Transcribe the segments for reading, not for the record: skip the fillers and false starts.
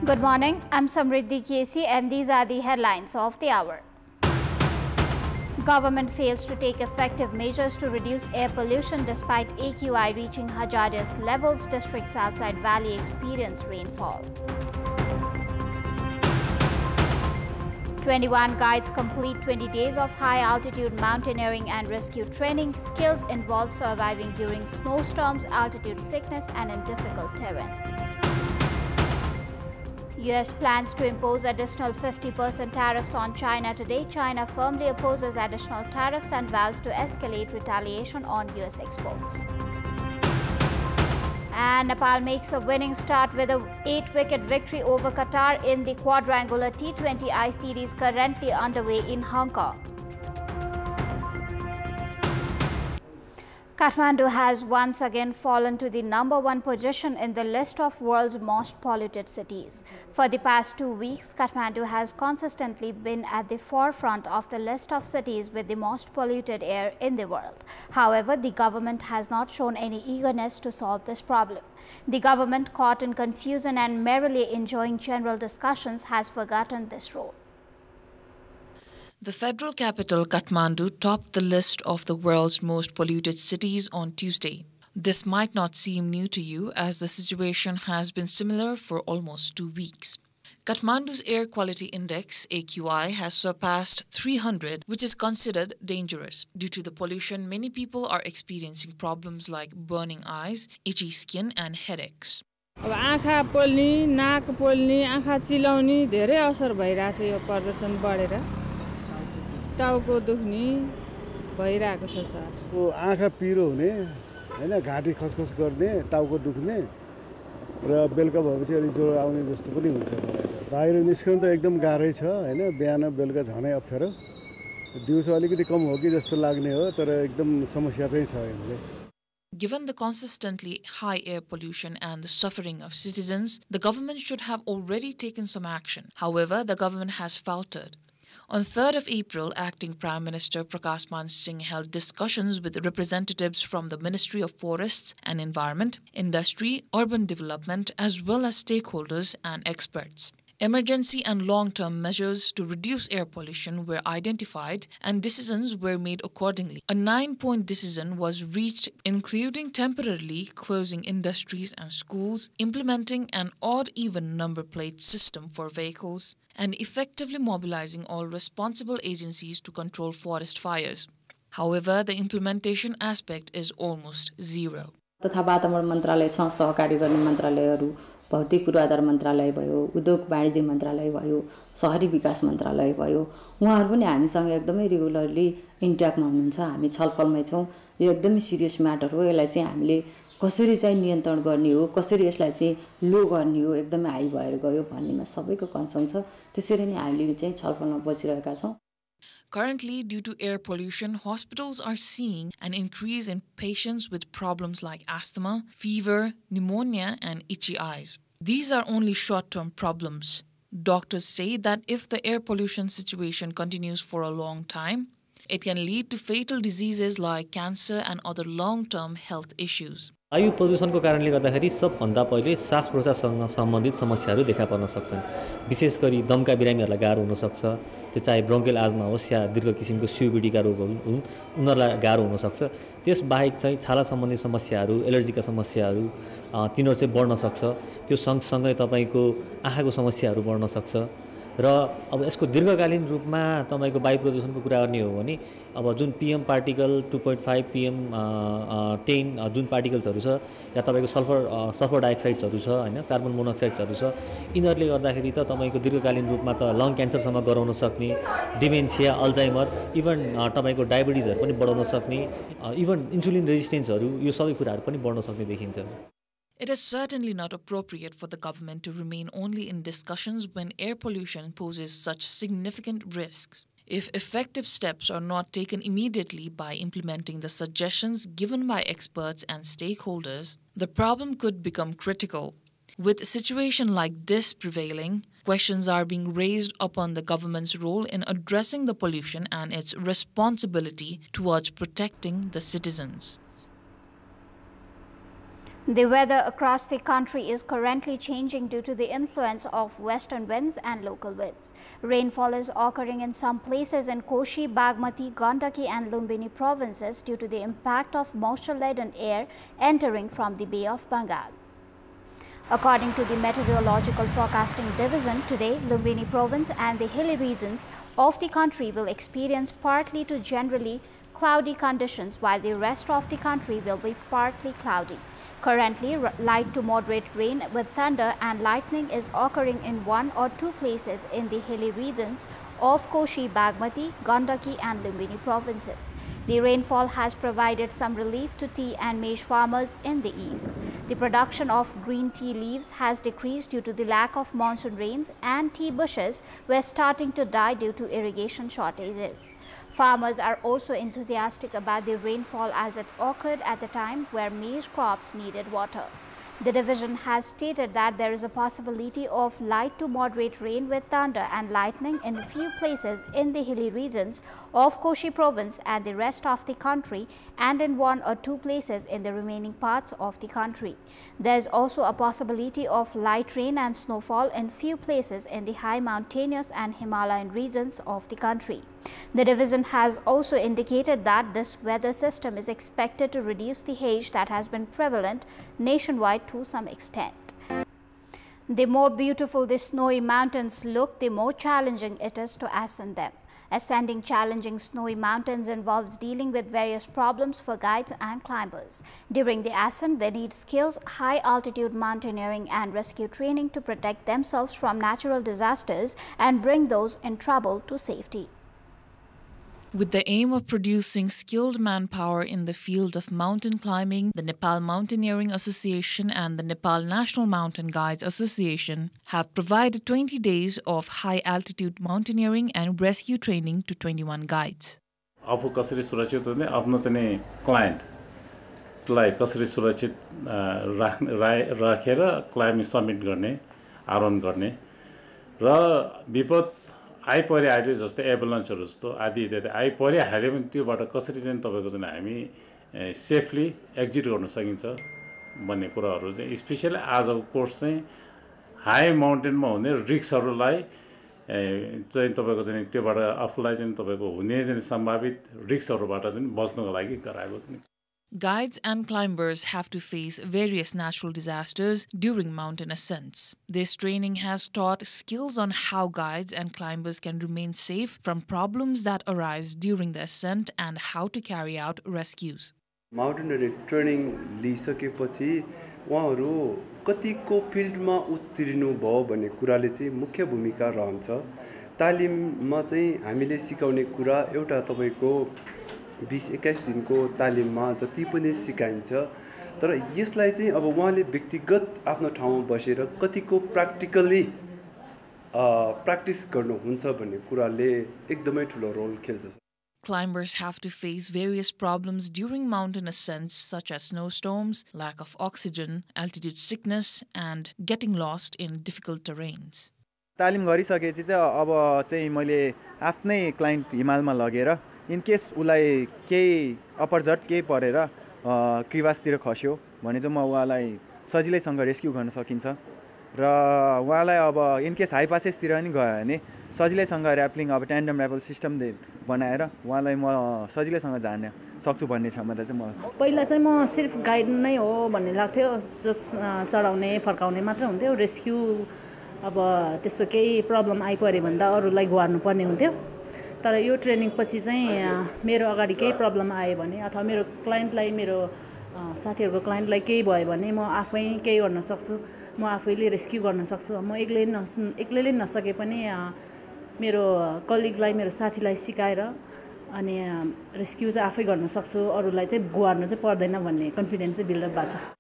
Good morning, I'm Samriddhi Kesi and these are the headlines of the hour. Government fails to take effective measures to reduce air pollution despite AQI reaching hazardous levels. Districts outside Valley experience rainfall. 21 guides complete 20 days of high-altitude mountaineering and rescue training. Skills involve surviving during snowstorms, altitude sickness, and in difficult terrains. U.S. plans to impose additional 50% tariffs on China today. China firmly opposes additional tariffs and vows to escalate retaliation on U.S. exports. And Nepal makes a winning start with an 8-wicket victory over Qatar in the quadrangular T20I series currently underway in Hong Kong. Kathmandu has once again fallen to the #1 position in the list of world's most polluted cities. For the past 2 weeks, Kathmandu has consistently been at the forefront of the list of cities with the most polluted air in the world. However, the government has not shown any eagerness to solve this problem. The government, caught in confusion and merrily enjoying general discussions, has forgotten this role. The federal capital, Kathmandu, topped the list of the world's most polluted cities on Tuesday. This might not seem new to you, as the situation has been similar for almost 2 weeks. Kathmandu's air quality index, AQI, has surpassed 300, which is considered dangerous. Due to the pollution, many people are experiencing problems like burning eyes, itchy skin, and headaches. आँखा पोल्ने, नाक पोल्ने, आँखा चिलाउने धेरै असर भइराछ यो प्रदूषण बढेर टाउको दुख्ने भइराको छ सर आँखा पिरो हुने हैन घाँटी खसखस गर्ने टाउको दुख्ने र बेलुका भएपछि अलि ज्वरो आउने जस्तो पनि हुन्छ बाहिर निस्कन त एकदम गाह्रै छ हैन बिहान बेलुका झनै अप्ठ्यारो दिउँसो अलिकति कम हो कि जस्तो लाग्ने हो तर एकदम समस्या चाहिँ छ यसले Given the consistently high air pollution and the suffering of citizens, the government should have already taken some action. However, the government has faltered. On 3rd of April, Acting Prime Minister Prakash Man Singh held discussions with representatives from the Ministry of Forests and Environment, Industry, Urban Development, as well as stakeholders and experts. Emergency and long-term measures to reduce air pollution were identified and decisions were made accordingly. A 9-point decision was reached, including temporarily closing industries and schools, implementing an odd-even number plate system for vehicles, and effectively mobilizing all responsible agencies to control forest fires. However, the implementation aspect is almost zero. तथा वातावरण मन्त्रालयसँग सहकारी गर्ने मन्त्रालयहरू भौतिक पूर्वाधार मन्त्रालय भयो उद्योग वाणिज्य मन्त्रालय भयो शहरी विकास मन्त्रालय भयो उहाँहरू पनि हामीसँग एकदमै रेगुलरली इन्ट्याक्टमा हुनुहुन्छ हामी छलफलमै छौं यो एकदमै सिरियस म्याटर हो यसलाई चाहिँ हामीले कसरी चाहिँ नियन्त्रण गर्ने हो कसरी यसलाई चाहिँ लो गर्ने हो एकदमै हाई भएर गयो भन्नेमा सबैको कन्सर्न छ त्यसरी नै हामीले चाहिँ छलफलमा बसिरहेका छौं Currently, due to air pollution, hospitals are seeing an increase in patients with problems like asthma, fever, pneumonia, and itchy eyes. These are only short-term problems. Doctors say that if the air pollution situation continues for a long time, it can lead to fatal diseases like cancer and other long-term health issues. वायु प्रदूषणको कारणले गर्दाखेरि सबभन्दा पहिले श्वास प्रश्वाससँग सम्बन्धित समस्याहरू देखा पर्न सक्छन् विशेष गरी दमका बिरामीहरूलाई गाह्रो हुन सक्छ त्यो चाहे ब्रोन्कियल आज्मा होस् या दीर्घ किसिमको सीओपीडीका रोगहरू हुन् उनीहरूलाई गाह्रो हुन सक्छ त्यसबाहेक चाहिँ छाला सम्बन्धी समस्याहरू एलर्जीका समस्याहरू तिनीहरू चाहिँ बढ्न सक्छ त्यो सँगसँगै तपाईको आँखाको समस्याहरू बढ्न सक्छ र अब यसको दीर्घकालीन रूपमा तपाईको वायु प्रदूषणको कुरा गर्ने हो भने अब जुन पीएम पार्टिकल 2.5 पीएम 10 जुन पार्टिकल्सहरू छ या तपाईको सल्फर डाइअक्साइड्सहरू छ हैन कार्बन मोनोक्साइड्सहरू छ यिनीहरूले गर्दाखेरि त तपाईको दीर्घकालीन रूपमा त लङ क्यान्सरसम्म गराउन सक्ने डिमेन्सिया अल्जाइमर इभन तपाईको डायबिटिजहरू पनि बढाउन सक्ने इभन इन्सुलिन रेजिस्टेन्सहरू यो सबै कुराहरू पनि बढ्न सक्ने देखिन्छ It is certainly not appropriate for the government to remain only in discussions when air pollution poses such significant risks. If effective steps are not taken immediately by implementing the suggestions given by experts and stakeholders, the problem could become critical. With a situation like this prevailing, questions are being raised upon the government's role in addressing the pollution and its responsibility towards protecting the citizens. The weather across the country is currently changing due to the influence of western winds and local winds. Rainfall is occurring in some places in Koshi, Bagmati, Gandaki and Lumbini provinces due to the impact of moisture-laden air entering from the Bay of Bengal. According to the Meteorological Forecasting Division, today Lumbini province and the hilly regions of the country will experience partly to generally cloudy conditions, while the rest of the country will be partly cloudy. Currently, light to moderate rain with thunder and lightning is occurring in 1 or 2 places in the hilly regions of Koshi, Bagmati, Gandaki and Lumbini provinces. The rainfall has provided some relief to tea and maize farmers in the east. The production of green tea leaves has decreased due to the lack of monsoon rains, and tea bushes were starting to die due to irrigation shortages. Farmers are also enthusiastic about the rainfall as it occurred at the time where maize crops needed water. The division has stated that there is a possibility of light to moderate rain with thunder and lightning in a few places in the hilly regions of Koshi province and the rest of the country, and in 1 or 2 places in the remaining parts of the country. There is also a possibility of light rain and snowfall in few places in the high mountainous and Himalayan regions of the country. The division has also indicated that this weather system is expected to reduce the haze that has been prevalent nationwide to some extent. The more beautiful the snowy mountains look, the more challenging it is to ascend them. Ascending challenging snowy mountains involves dealing with various problems for guides and climbers. During the ascent, they need skills, high-altitude mountaineering and rescue training to protect themselves from natural disasters and bring those in trouble to safety. With the aim of producing skilled manpower in the field of mountain climbing, the Nepal Mountaineering Association and the Nepal National Mountain Guides Association have provided 20 days of high-altitude mountaineering and rescue training to 21 guides. आफू कसरी सुरक्षित हुने, आफ्नो चाहिँ क्लाइन्टलाई कसरी सुरक्षित राखेर climbing submit गर्ने, आरोहण गर्ने र विपद आइपरिहाल्यो जस्तै एम्बुलेन्सहरु जस्तो आदि इत्यादि आइपरिहाल्यो भने त्योबाट कसरी चाहिँ तपाईको चाहिँ हामी सेफली एक्जिट गर्न सकिन्छ भन्ने कुराहरु चाहिँ स्पेशली आजको कोर्स चाहिँ हाई माउन्टेनमा हुने रिस्कहरुलाई चाहिँ तपाईको चाहिँ त्योबाट आफुलाई चाहिँ तपाईको हुने चाहिँ सम्भावित रिस्कहरुबाट चाहिँ बच्नको लागि गराएको छ। Guides and climbers have to face various natural disasters during mountain ascents. This training has taught skills on how guides and climbers can remain safe from problems that arise during the ascent and how to carry out rescues. Mountaineering training लिइसकेपछि उहाँहरु कतिको फिल्डमा उत्तीर्ण भयो भन्ने कुराले चाहिँ मुख्य भूमिका रहन्छ। तालिममा चाहिँ हामीले सिकाउने कुरा एउटा तपाईको 20-21 दिनको तालिममा जति पनि सिकाइन्छ, तर यसलाई चाहिँ अब उहाँले व्यक्तिगत आफ्नो ठाउँमा बसेर कतिको प्र्याक्टिकली प्र्याक्टिस गर्नुहुन्छ भन्ने कुराले एकदमै ठूलो रोल खेल्छ। Climbers have to face various problems during mountain ascents such as snowstorms, lack of oxygen, altitude sickness, and getting lost in difficult terrains. तालिम गरिसकेपछि चाहिँ अब चाहिँ मैले आफ्नै क्लाइन्ट हिमालमा लगेर इन केस उलाई केही अपरझट केही परेर क्रिवासतिर खस्यो भने चाहिँ म उहाँलाई सजिलैसँग रेस्क्यु गर्न सकिन्छ र उहाँलाई अब इन केस हाई पासेसतिर पनि गयो भने सजिलैसँग र्यापलिङ अब ट्यान्डम र्यापल सिस्टम बनाएर उहाँलाई म सजिलैसँग जान्न सक्छु भन्ने क्षमता चाहिँ म पहिला चाहिँ म सिर्फ गाइड नै हो भन्ने लाग्थ्यो, जस्ट चढाउने फर्काउने मात्र हुन्थ्यो। रेस्क्यु अब त्यस्तो केही प्रब्लम आइपरे भन्दा अरूलाई गुहार्नु पर्ने हुन्थ्यो, तर यो ट्रेनिङ पछि चाहिँ मेरो अगाडि केही प्रब्लम आयो भने अथवा मेरो क्लाइन्टलाई मेरो साथीहरुको क्लाइन्टलाई केही भयो भने म आफै केही गर्न सक्छु, म आफैले रेस्क्यु गर्न सक्छु। म एक्लैले नसके पनि मेरो कलिगलाई मेरो साथीलाई सिकाएर अनि रेस्क्यु चाहिँ आफै गर्न सक्छु, अरूलाई चाहिँ गुहार्नु चाहिँ पर्दैन भन्ने कन्फिडेन्स चाहिँ बिल्ड अप भएको छ।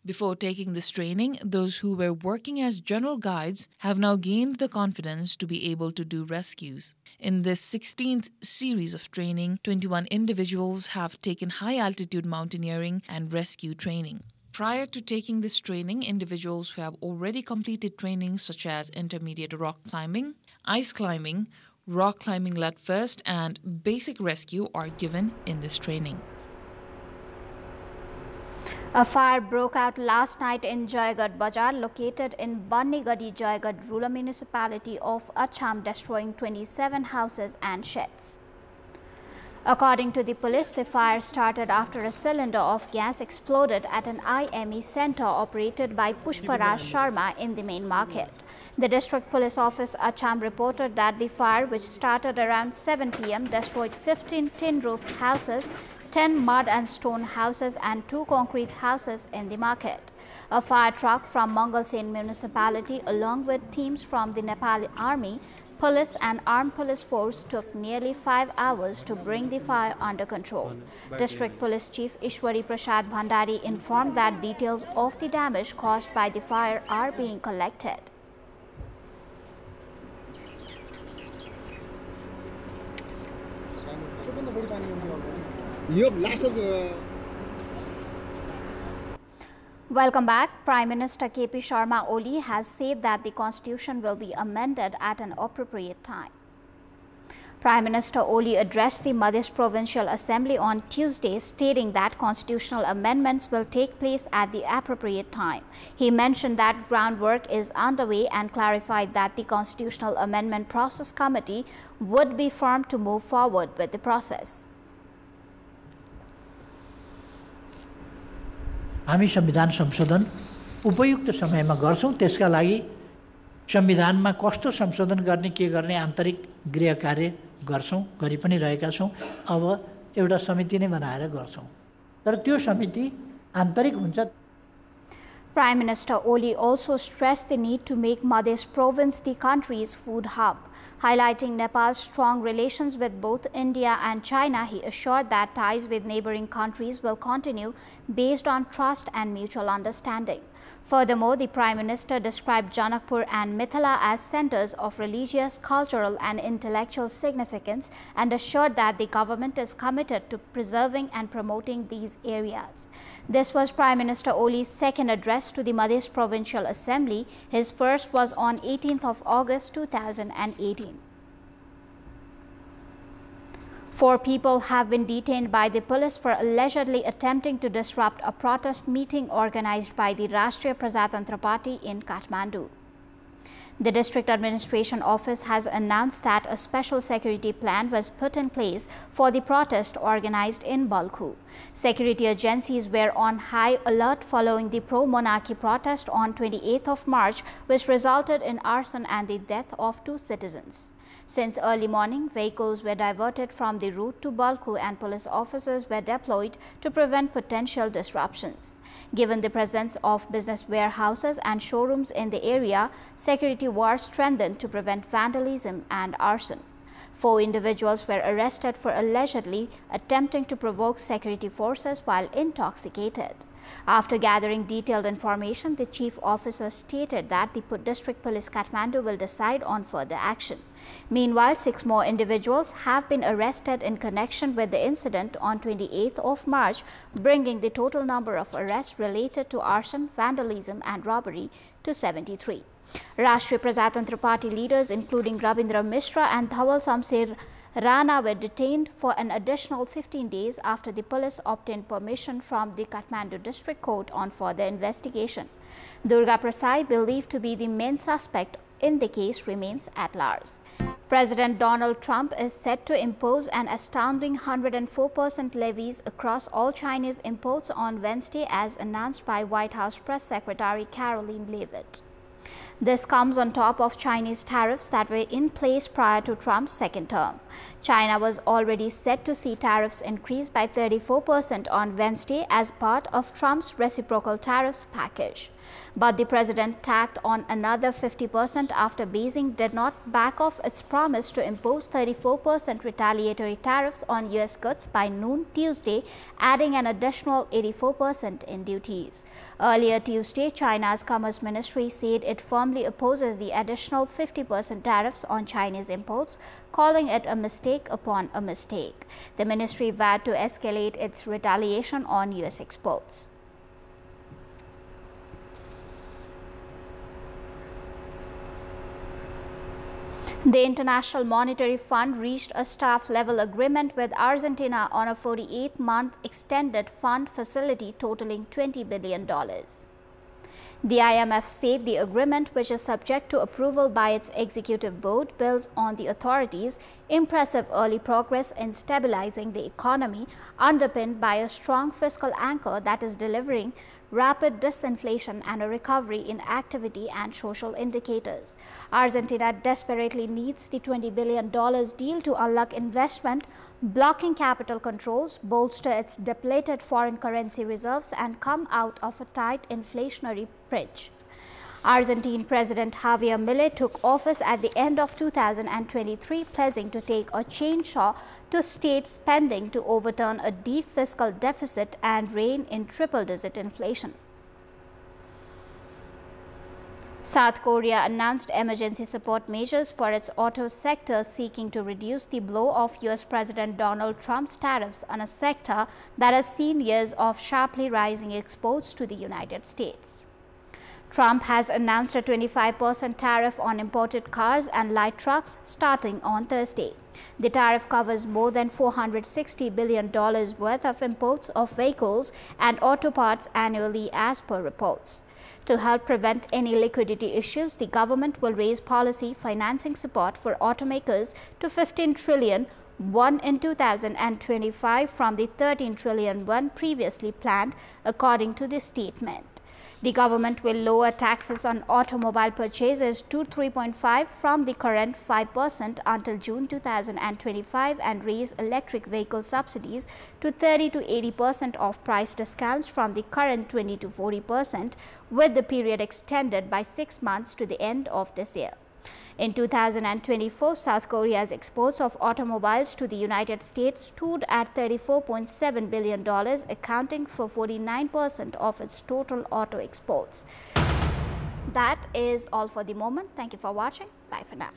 Before taking this training, those who were working as general guides have now gained the confidence to be able to do rescues. In this 16th series of training, 21 individuals have taken high-altitude mountaineering and rescue training. Prior to taking this training, individuals who have already completed trainings such as intermediate rock climbing, ice climbing, rock climbing led first, and basic rescue are given in this training. A fire broke out last night in Jaigarh Bazar, located in Bannigadi, Jaigarh rural municipality of Acham, destroying 27 houses and sheds. According to the police, the fire started after a cylinder of gas exploded at an IME center operated by Pushparaj Sharma in the main market. The district police office Acham reported that the fire, which started around 7 p.m., destroyed 15 tin-roofed houses, 10 mud and stone houses and 2 concrete houses in the market. A fire truck from Mangalsen municipality along with teams from the Nepali army, police and armed police force took nearly 5 hours to bring the fire under control. District Police Chief Ishwari Prasad Bhandari informed that details of the damage caused by the fire are being collected. Welcome back. Prime Minister KP Sharma Oli has said that the constitution will be amended at an appropriate time. Prime Minister Oli addressed the Madhya Provincial Assembly on Tuesday, stating that constitutional amendments will take place at the appropriate time. He mentioned that groundwork is underway and clarified that the Constitutional Amendment Process Committee would be formed to move forward with the process. हामी संविधान संशोधन उपयुक्त समयमा गर्छौं। त्यसका लागि संविधानमा कस्तो संशोधन गर्ने के गर्ने आन्तरिक गृह कार्य गर्छौं, गरि पनि रहेका छौं। अब एउटा समिति नै बनाएर गर्छौं, तर त्यो समिति आन्तरिक हुन्छ। Prime Minister Oli also stressed the need to make Madhya province the country's food hub. Highlighting Nepal's strong relations with both India and China, he assured that ties with neighboring countries will continue based on trust and mutual understanding. Furthermore, the Prime Minister described Janakpur and Mithila as centers of religious, cultural and intellectual significance and assured that the government is committed to preserving and promoting these areas. This was Prime Minister Oli's second address to the Madhya Provincial Assembly. His first was on 18th of August 2018. 4 people have been detained by the police for allegedly attempting to disrupt a protest meeting organized by the Rashtriya Prajatantra Party in Kathmandu. The district administration office has announced that a special security plan was put in place for the protest organized in Balkhu. Security agencies were on high alert following the pro-monarchy protest on 28th of March, which resulted in arson and the death of 2 citizens. Since early morning, vehicles were diverted from the route to Balkhu and police officers were deployed to prevent potential disruptions. Given the presence of business warehouses and showrooms in the area, security was strengthened to prevent vandalism and arson. 4 individuals were arrested for allegedly attempting to provoke security forces while intoxicated. After gathering detailed information, the chief officer stated that the District Police Kathmandu will decide on further action. Meanwhile, 6 more individuals have been arrested in connection with the incident on 28th of March, bringing the total number of arrests related to arson, vandalism and robbery to 73. Rashtriya Prajatantra Party leaders including Rabindra Mishra and Dhawal Samsir Rana were detained for an additional 15 days after the police obtained permission from the Kathmandu District Court on further investigation. Durga Prasad, believed to be the main suspect in the case, remains at large. President Donald Trump is set to impose an astounding 104% levies across all Chinese imports on Wednesday, as announced by White House Press Secretary Karoline Leavitt. This comes on top of Chinese tariffs that were in place prior to Trump's second term. China was already set to see tariffs increase by 34% on Wednesday as part of Trump's reciprocal tariffs package. But the president tacked on another 50% after Beijing did not back off its promise to impose 34% retaliatory tariffs on U.S. goods by noon Tuesday, adding an additional 84% in duties. Earlier Tuesday, China's Commerce Ministry said it firmly opposes the additional 50% tariffs on Chinese imports, calling it a mistake upon a mistake. The ministry vowed to escalate its retaliation on U.S. exports. The International Monetary Fund reached a staff-level agreement with Argentina on a 48-month extended fund facility totaling $20 billion. The IMF said the agreement, which is subject to approval by its executive board, builds on the authorities' impressive early progress in stabilizing the economy, underpinned by a strong fiscal anchor that is delivering rapid disinflation and a recovery in activity and social indicators. Argentina desperately needs the $20 billion deal to unlock investment, blocking capital controls, bolster its depleted foreign currency reserves, and come out of a tight inflationary pinch. Argentine President Javier Milei took office at the end of 2023, pledging to take a chainsaw to state spending to overturn a deep fiscal deficit and rein in triple-digit inflation. South Korea announced emergency support measures for its auto sector, seeking to reduce the blow of U.S. President Donald Trump's tariffs on a sector that has seen years of sharply rising exports to the United States. Trump has announced a 25% tariff on imported cars and light trucks starting on Thursday. The tariff covers more than $460 billion worth of imports of vehicles and auto parts annually, as per reports. To help prevent any liquidity issues, the government will raise policy financing support for automakers to $15 trillion in 2025 from the $13 trillion previously planned, according to the statement. The government will lower taxes on automobile purchases to 3.5% from the current 5% until June 2025 and raise electric vehicle subsidies to 30 to 80% of price discounts from the current 20 to 40%, with the period extended by 6 months to the end of this year. In 2024, South Korea's exports of automobiles to the United States stood at $34.7 billion, accounting for 49% of its total auto exports. That is all for the moment. Thank you for watching. Bye for now.